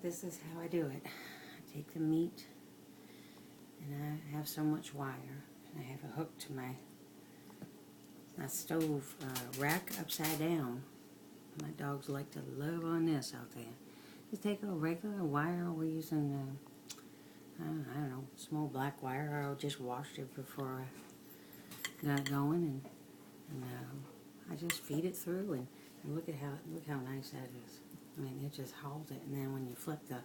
This is how I do it. I take the meat, and I have so much wire. I have a hook to my stove rack upside down. My dogs like to love on this out there. Just take a regular wire. We're using, I don't know, small black wire. I just washed it before I got going, and I just feed it through, and look how nice that is. I mean, it just holds it, and then when you flip the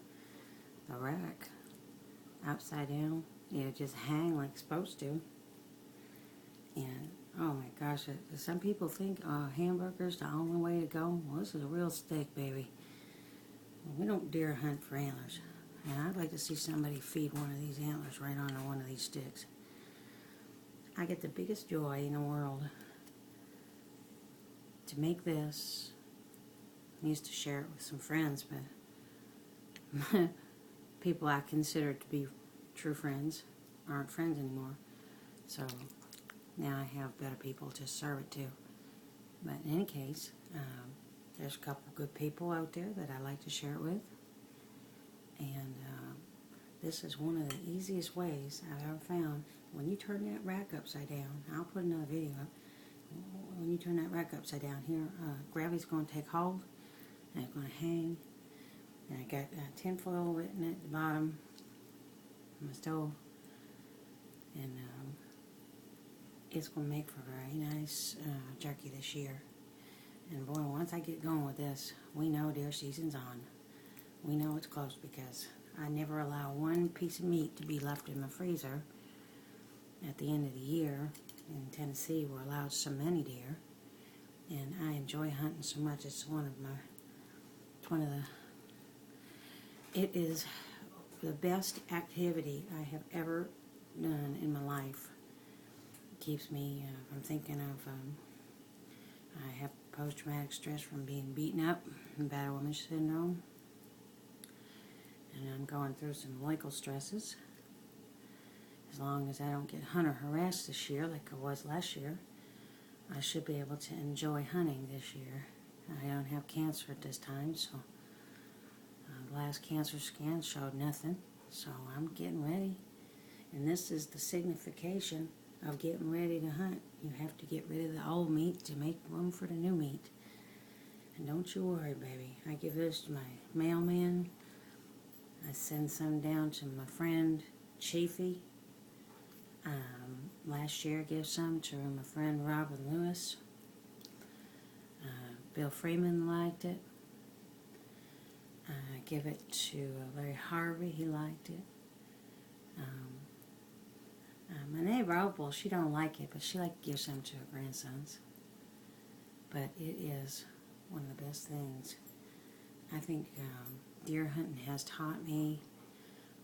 rack upside down, it just hang like it's supposed to. And oh my gosh, some people think hamburger's the only way to go. Well, this is a real steak, baby. We don't deer hunt for antlers, and I'd like to see somebody feed one of these antlers right onto one of these sticks. I get the biggest joy in the world to make this. I used to share it with some friends, but people I consider to be true friends aren't friends anymore. So now I have better people to serve it to. But in any case, there's a couple good people out there that I like to share it with. And this is one of the easiest ways I've ever found. When you turn that rack upside down, I'll put another video up. When you turn that rack upside down here, gravity's going to take hold, and it's going to hang. And I got tinfoil written at the bottom of my stove. And it's going to make for very nice jerky this year. And boy, once I get going with this, we know deer season's on. We know it's close because I never allow one piece of meat to be left in my freezer. At the end of the year in Tennessee, we're allowed so many deer, and I enjoy hunting so much. It's it is the best activity I have ever done in my life. It keeps me from thinking of, I have post-traumatic stress from being beaten up and battle women's syndrome, and I'm going through some legal stresses. As long as I don't get hunter harassed this year like I was last year, I should be able to enjoy hunting this year. I don't have cancer at this time, so the last cancer scan showed nothing, so I'm getting ready. And this is the signification of getting ready to hunt. You have to get rid of the old meat to make room for the new meat. And don't you worry, baby. I give this to my mailman. I send some down to my friend Chiefy. Last year I gave some to my friend Robin Lewis. Bill Freeman liked it. I give it to Larry Harvey. He liked it. My neighbor Opal, she don't like it, but she liked to give some to her grandsons. But it is one of the best things. I think deer hunting has taught me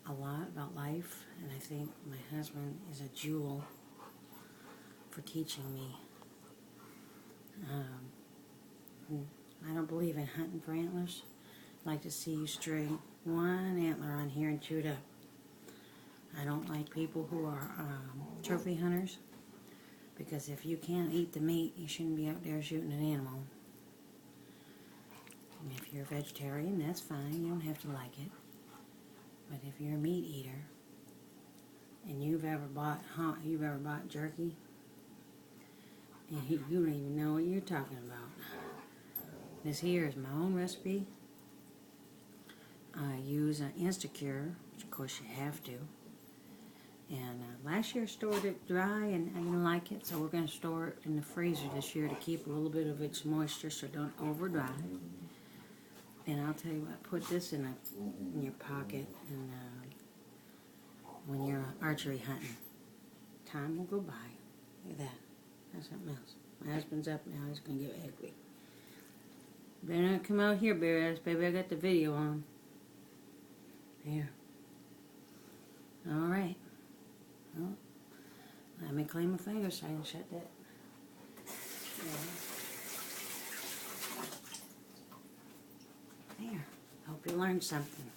a lot about life, and I think my husband is a jewel for teaching me. I don't believe in hunting for antlers. I like to see you string one antler on here and chew it up. I don't like people who are trophy hunters, because if you can't eat the meat, you shouldn't be out there shooting an animal. And if you're a vegetarian, that's fine. You don't have to like it. But if you're a meat eater and you've ever bought jerky, and you don't even know what you're talking about. This here is my own recipe. I use an Instacure, which of course you have to. And last year I stored it dry and I didn't like it, so we're going to store it in the freezer this year to keep a little bit of its moisture so it don't over dry. And I'll tell you what, put this in your pocket, and when you're archery hunting, time will go by. Look at that. That's something else. My husband's up now. He's going to get ugly. Better not come out here, bare ass, baby. I got the video on. There. All right. Well, let me clean my fingers so I can shut that. There. Hope you learned something.